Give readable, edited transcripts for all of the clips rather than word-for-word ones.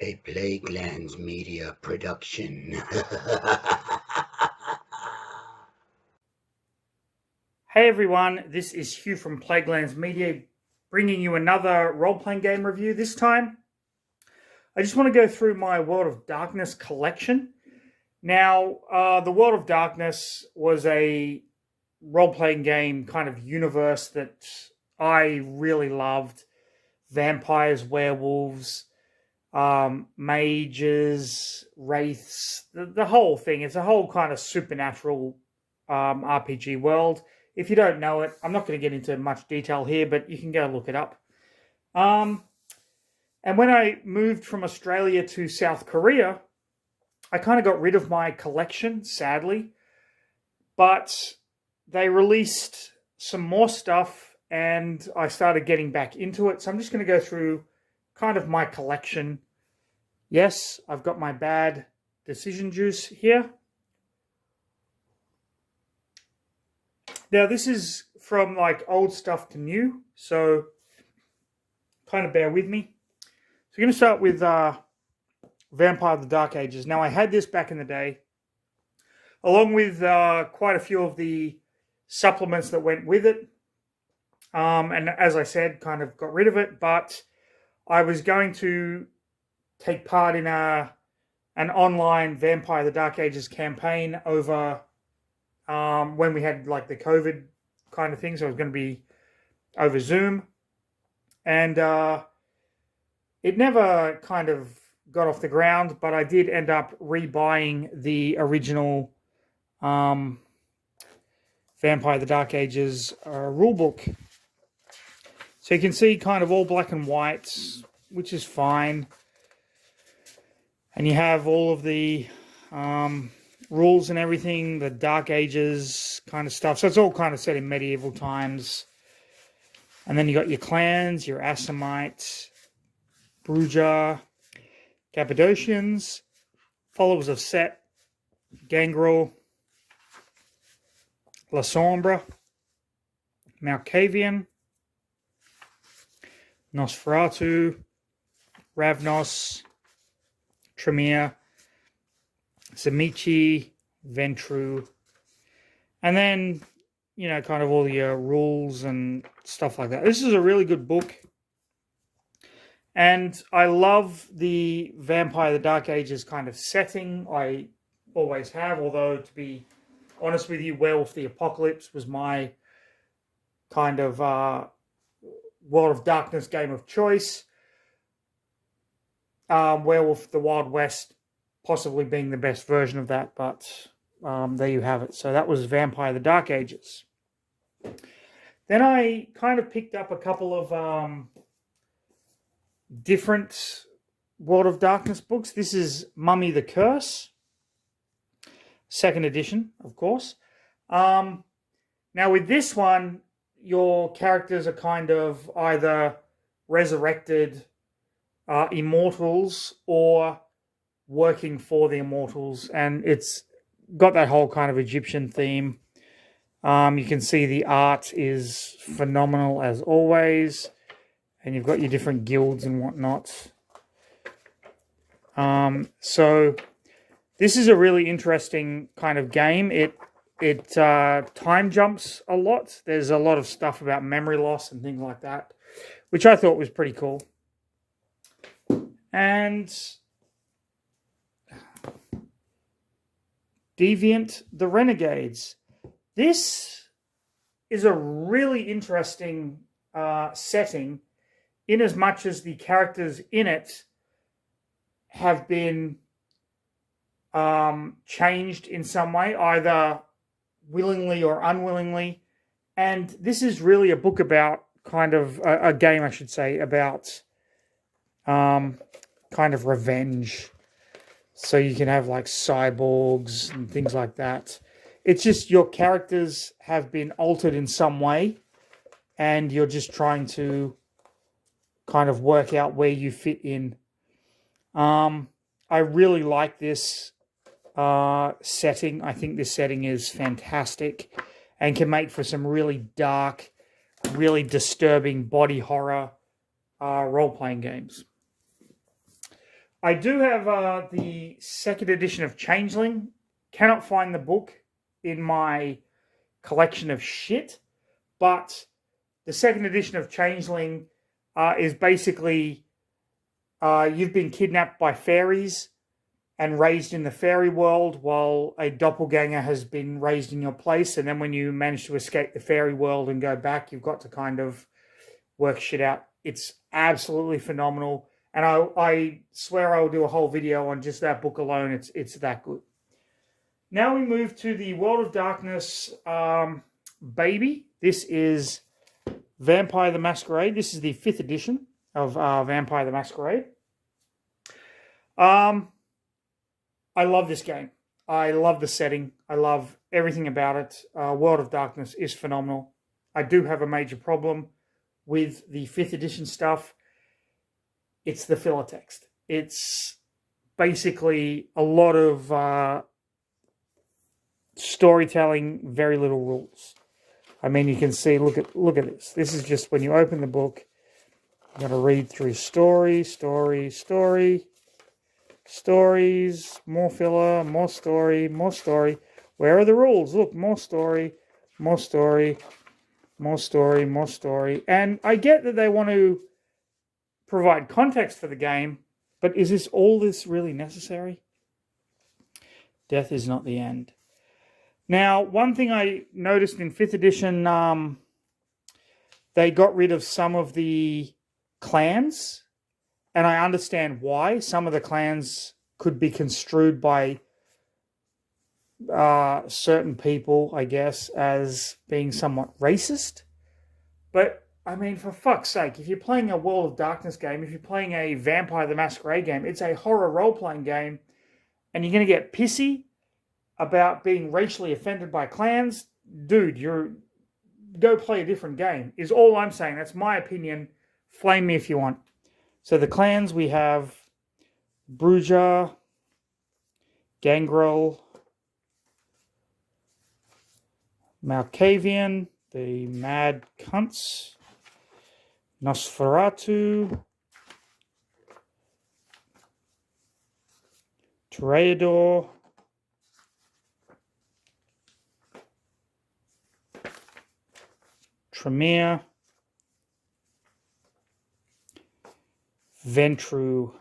A Plaguelands Media production. Hey everyone, this is Hugh from Plaguelands Media, bringing you another role-playing game review. This time, I just want to go through my World of Darkness collection. Now, the World of Darkness was a role-playing game kind of universe that I really loved. Vampires, werewolves, mages, wraiths, the whole thing. It's a whole kind of supernatural RPG world. If you don't know it, I'm not going to get into much detail here, but you can go look it up. And when I moved from Australia to South Korea, I kind of got rid of my collection, sadly. But they released some more stuff and I started getting back into it. So I'm just going to go through kind of my collection. Yes, I've got my bad decision juice here. Now, this is from like old stuff to new, so kind of bear with me. So we're going to start with Vampire of the Dark Ages. Now, I had this back in the day, along with quite a few of the supplements that went with it. And as I said, kind of got rid of it, but I was going to take part in an online Vampire of the Dark Ages campaign over when we had like the COVID kind of thing. So it was going to be over Zoom. And it never kind of got off the ground, but I did end up rebuying the original Vampire of the Dark Ages rulebook. So you can see kind of all black and white, which is fine. And you have all of the rules and everything, the Dark Ages kind of stuff. So it's all kind of set in medieval times. And then you got your clans, your Assamites, Bruja, Cappadocians, followers of Set, Gangrel, La Sombra, Malkavian, Nosferatu, Ravnos, Tremere, Zamichi, Ventru, and then, you know, kind of all your rules and stuff like that. This is a really good book. And I love the Vampire of the Dark Ages kind of setting. I always have, although to be honest with you, Werewolf the Apocalypse was my kind of World of Darkness game of choice. Werewolf the Wild West possibly being the best version of that, but there you have it. So that was Vampire of the Dark Ages. Then I kind of picked up a couple of different World of Darkness books. This is Mummy the Curse, second edition, of course. Now with this one, your characters are kind of either resurrected immortals or working for the immortals, and it's got that whole kind of Egyptian theme. You can see the art is phenomenal as always, and you've got your different guilds and whatnot. So this is a really interesting kind of game. It time jumps a lot. There's a lot of stuff about memory loss and things like that, which I thought was pretty cool. And Deviant the Renegades. This is a really interesting setting, in as much as the characters in it have been changed in some way, either willingly or unwillingly. And this is really a book about kind of a game, I should say, about kind of revenge. So you can have like cyborgs and things like that. It's just your characters have been altered in some way, and you're just trying to kind of work out where you fit in. I really like this setting. I think this setting is fantastic and can make for some really dark, really disturbing body horror role-playing games. I do have the second edition of Changeling. Cannot find the book in my collection of shit, but the second edition of Changeling is basically you've been kidnapped by fairies and raised in the fairy world while a doppelganger has been raised in your place. And then when you manage to escape the fairy world and go back, you've got to kind of work shit out. It's absolutely phenomenal. And I swear I will do a whole video on just that book alone. It's that good. Now we move to the World of Darkness baby. This is Vampire the Masquerade. This is the 5th edition of Vampire the Masquerade. I love this game. I love the setting. I love everything about it. World of Darkness is phenomenal. I do have a major problem with the 5th edition stuff. It's the filler text. It's basically a lot of storytelling, very little rules. I mean, you can see, look at this. This is just when you open the book, you got to read through stories, more filler, more story. Where are the rules? Look, more story. And I get that they want to provide context for the game, but is all this really necessary? Death is not the end. Now, one thing I noticed in 5th edition, they got rid of some of the clans, and I understand why. Some of the clans could be construed by certain people, I guess, as being somewhat racist. But, I mean, for fuck's sake, if you're playing a World of Darkness game, if you're playing a Vampire the Masquerade game, it's a horror role-playing game, and you're going to get pissy about being racially offended by clans, dude, go play a different game, is all I'm saying. That's my opinion. Flame me if you want. So the clans, we have Bruja, Gangrel, Malkavian, the Mad Cunts, Nosferatu, Toreador, Tremere, Ventru,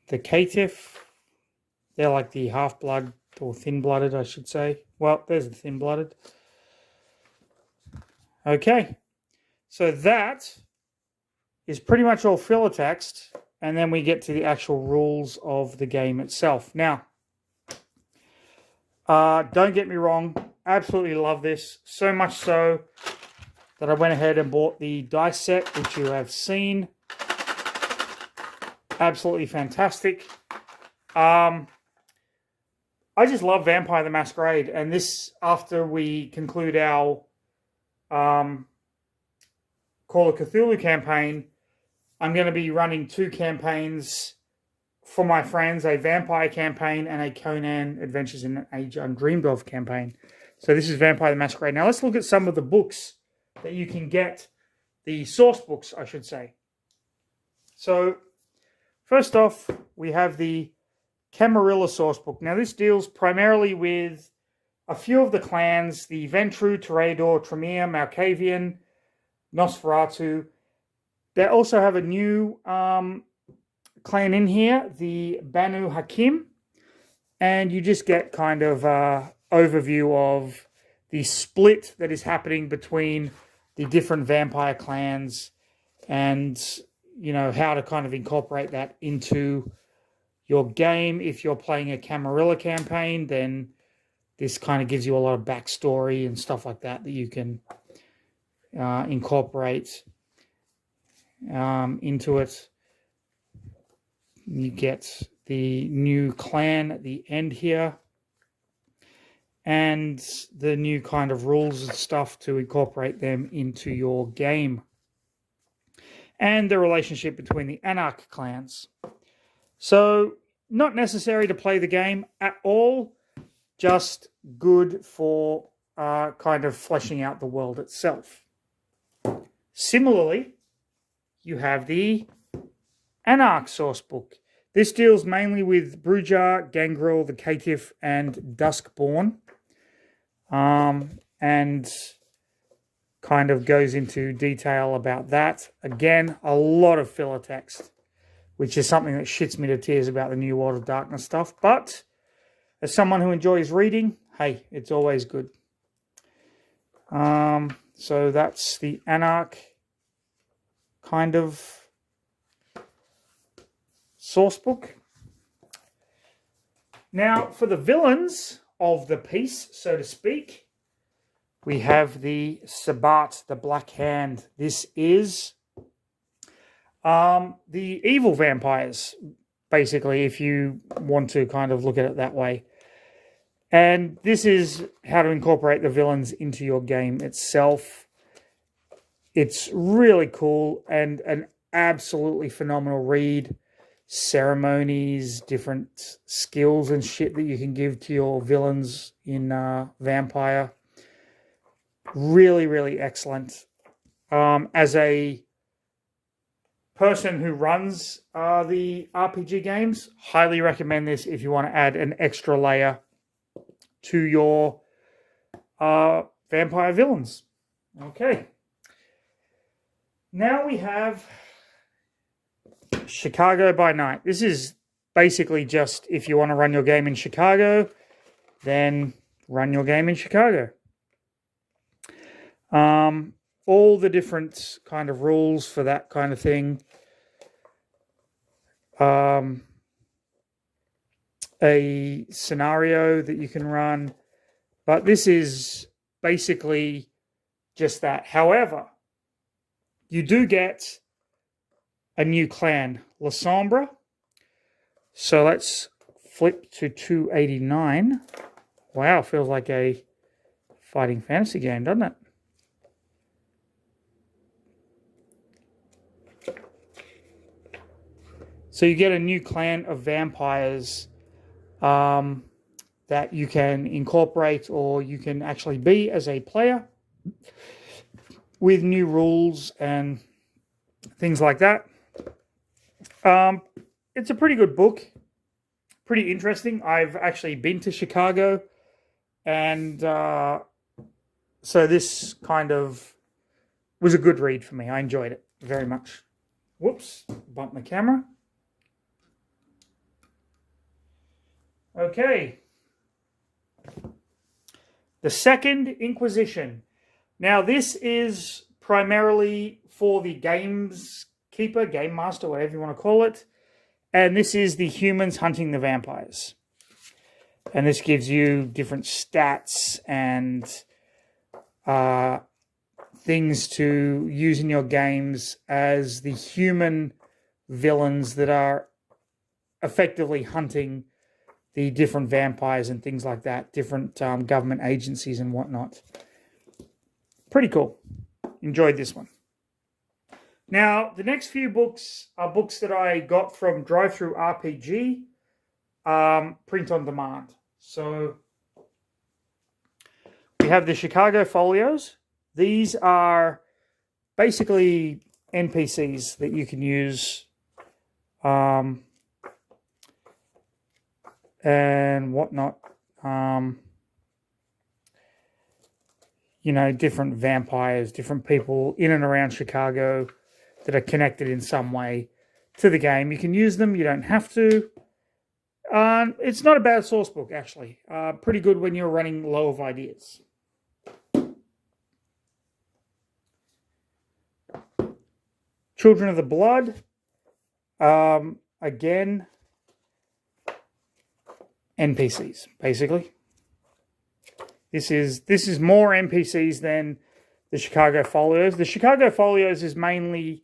the Caitiff. They're like the half-blood or thin-blooded, I should say. Well, there's the thin-blooded. Okay. So that is pretty much all filler text, and then we get to the actual rules of the game itself. Now, don't get me wrong, absolutely love this. So much so that I went ahead and bought the dice set, which you have seen. Absolutely fantastic. I just love Vampire the Masquerade, and this, after we conclude our Call of Cthulhu campaign, I'm going to be running 2 campaigns for my friends, a vampire campaign and a Conan Adventures in an Age Undreamed Of campaign. So this is Vampire the Masquerade. Now let's look at some of the books that you can get, the source books, I should say. So first off, we have the Camarilla source book. Now this deals primarily with a few of the clans, the Ventru, Toreador, Tremere, Malkavian, Nosferatu. They also have a new clan in here, the Banu Hakim, and you just get kind of an overview of the split that is happening between the different vampire clans and, you know, how to kind of incorporate that into your game. If you're playing a Camarilla campaign, then this kind of gives you a lot of backstory and stuff like that that you can incorporate into it. You get the new clan at the end here, and the new kind of rules and stuff to incorporate them into your game, and the relationship between the Anarch clans. So, not necessary to play the game at all, just good for kind of fleshing out the world itself. Similarly, you have the Anarch sourcebook. This deals mainly with Brujar, Gangrel, the Caitiff, and Duskborn. And kind of goes into detail about that. Again, a lot of filler text, which is something that shits me to tears about the New World of Darkness stuff. But as someone who enjoys reading, hey, it's always good. So that's the Anarch kind of source book. Now, for the villains of the piece, so to speak, we have the Sabat, the Black Hand. This is the evil vampires, basically, if you want to kind of look at it that way. And this is how to incorporate the villains into your game itself. It's really cool and an absolutely phenomenal read. Ceremonies, different skills and shit that you can give to your villains in Vampire. Really, really excellent. As a person who runs the RPG games, highly recommend this if you want to add an extra layer to your vampire villains. Okay. Now we have Chicago by Night. This is basically just if you want to run your game in Chicago, then run your game in Chicago. All the different kind of rules for that kind of thing. A scenario that you can run. But this is basically just that. However, you do get a new clan, La Sombra. So let's flip to 289. Wow, feels like a fighting fantasy game, doesn't it? So you get a new clan of vampires that you can incorporate or you can actually be as a player with new rules and things like that. It's a pretty good book. Pretty interesting. I've actually been to Chicago and so this kind of was a good read for me. I enjoyed it very much. Whoops, bumped the camera. Okay. The Second Inquisition. Now, this is primarily for the games keeper, game master, whatever you want to call it. And this is the humans hunting the vampires. And this gives you different stats and things to use in your games as the human villains that are effectively hunting the different vampires and things like that, different government agencies and whatnot. Pretty cool. Enjoyed this one. Now, the next few books are books that I got from Drive-Thru RPG, print on demand. So we have the Chicago Folios. These are basically NPCs that you can use and whatnot. You know, different vampires, different people in and around Chicago that are connected in some way to the game. You can use them. You don't have to. It's not a bad source book, actually. Pretty good when you're running low of ideas. Children of the Blood. Again, NPCs, basically. This is more NPCs than the Chicago Folios. The Chicago Folios is mainly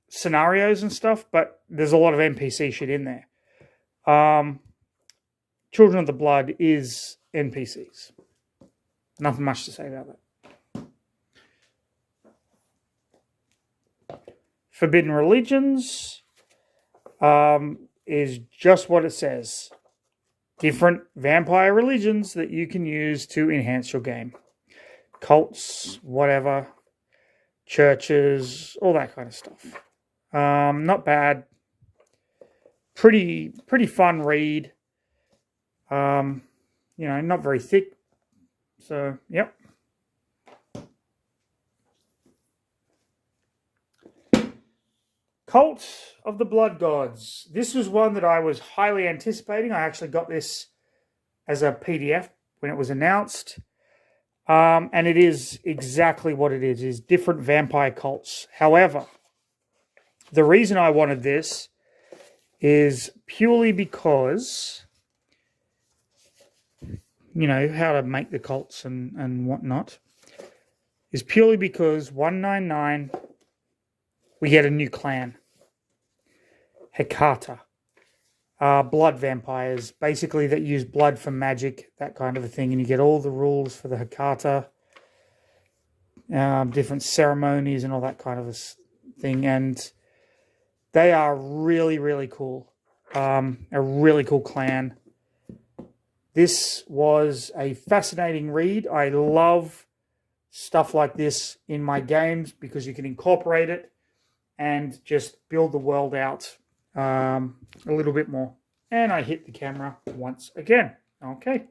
scenarios and stuff, but there's a lot of NPC shit in there. Children of the Blood is NPCs. Nothing much to say about that. Forbidden Religions is just what it says. Different vampire religions that you can use to enhance your game. Cults, whatever. churches, all that kind of stuff. Not bad. Pretty fun read. Not very thick. So, yep. Cult of the Blood Gods. This was one that I was highly anticipating. I actually got this as a PDF when it was announced. And it is exactly what it is different vampire cults. However, the reason I wanted this is purely because, how to make the cults and whatnot, is purely because 199, we get a new clan. Hecata. Blood vampires, basically that use blood for magic, that kind of a thing. And you get all the rules for the Hecata, different ceremonies and all that kind of a thing. And they are really, really cool. A really cool clan. This was a fascinating read. I love stuff like this in my games because you can incorporate it and just build the world out a little bit more. And I hit the camera once again. Okay,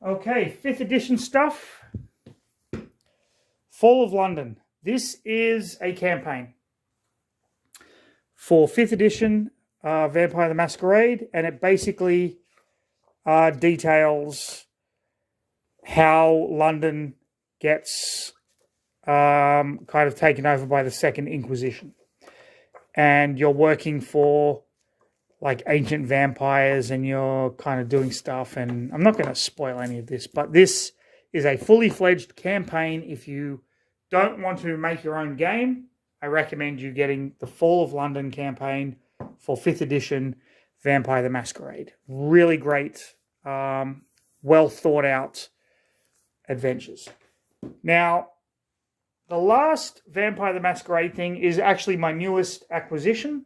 5th edition stuff. Fall of London. This is a campaign for 5th edition Vampire the Masquerade, and it basically details how London gets kind of taken over by the Second Inquisition. And you're working for like ancient vampires and you're kind of doing stuff. And I'm not going to spoil any of this, but this is a fully fledged campaign. If you don't want to make your own game, I recommend you getting the Fall of London campaign for 5th edition Vampire the Masquerade. Really great, well thought out adventures. Now, the last Vampire the Masquerade thing is actually my newest acquisition.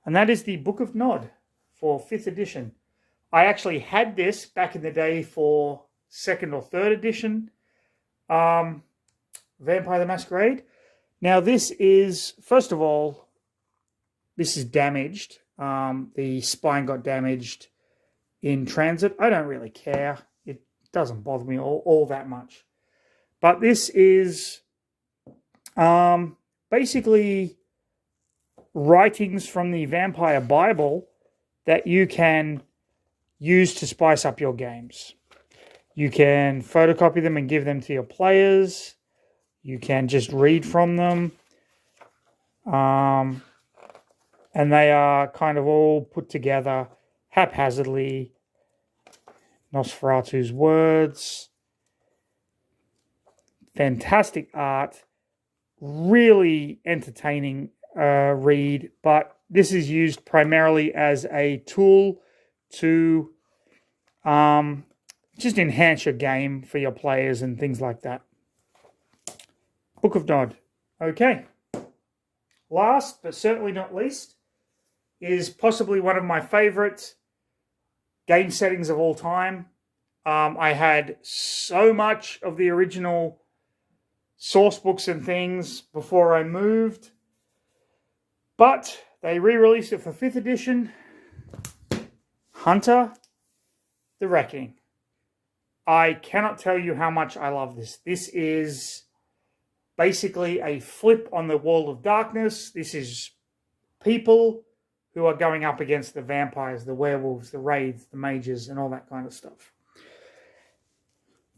And that is the Book of Nod for 5th edition. I actually had this back in the day for 2nd or 3rd edition Vampire the Masquerade. Now this is, first of all, this is damaged. The spine got damaged in transit. I don't really care. It doesn't bother me all that much. But this is basically writings from the Vampire Bible that you can use to spice up your games. You can photocopy them and give them to your players. You can just read from them. And they are kind of all put together haphazardly. Nosferatu's words. Fantastic art. Really entertaining read, but this is used primarily as a tool to just enhance your game for your players and things like that. Book of Nod. Okay. Last, but certainly not least, is possibly one of my favorite game settings of all time. I had so much of the original source books and things before I moved, but they re-released it for 5th edition. Hunter the Reckoning. I cannot tell you how much I love this. This is basically a flip on the World of Darkness. This is people who are going up against the vampires, the werewolves, the wraiths, the mages, and all that kind of stuff.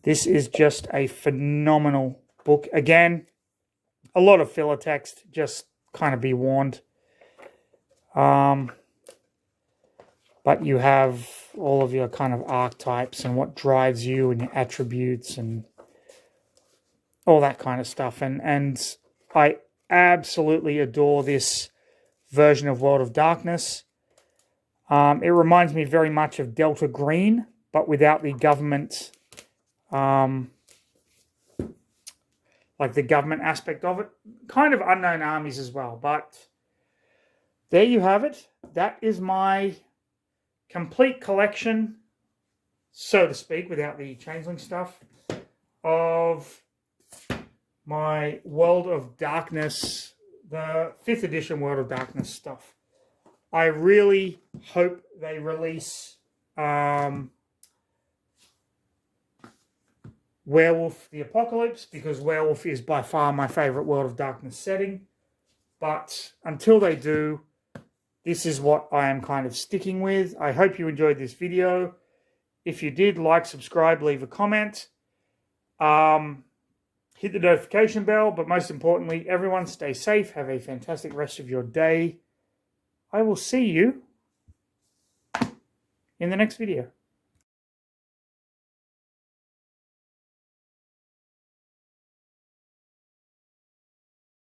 This is just a phenomenal book. Again, a lot of filler text, just kind of be warned. But you have all of your kind of archetypes and what drives you and your attributes and all that kind of stuff. And I absolutely adore this version of World of Darkness. It reminds me very much of Delta Green, but without the government, like the government aspect of it. Kind of Unknown Armies as well. But there you have it. That is my complete collection, so to speak, without the Changeling stuff, of my World of Darkness, the 5th edition World of Darkness stuff. I really hope they release Werewolf the Apocalypse, because Werewolf is by far my favorite World of Darkness setting. But until they do, this is what I am kind of sticking with. I hope you enjoyed this video. If you did, like, subscribe, leave a comment. Hit the notification bell, but most importantly, everyone stay safe. Have a fantastic rest of your day. I will see you in the next video.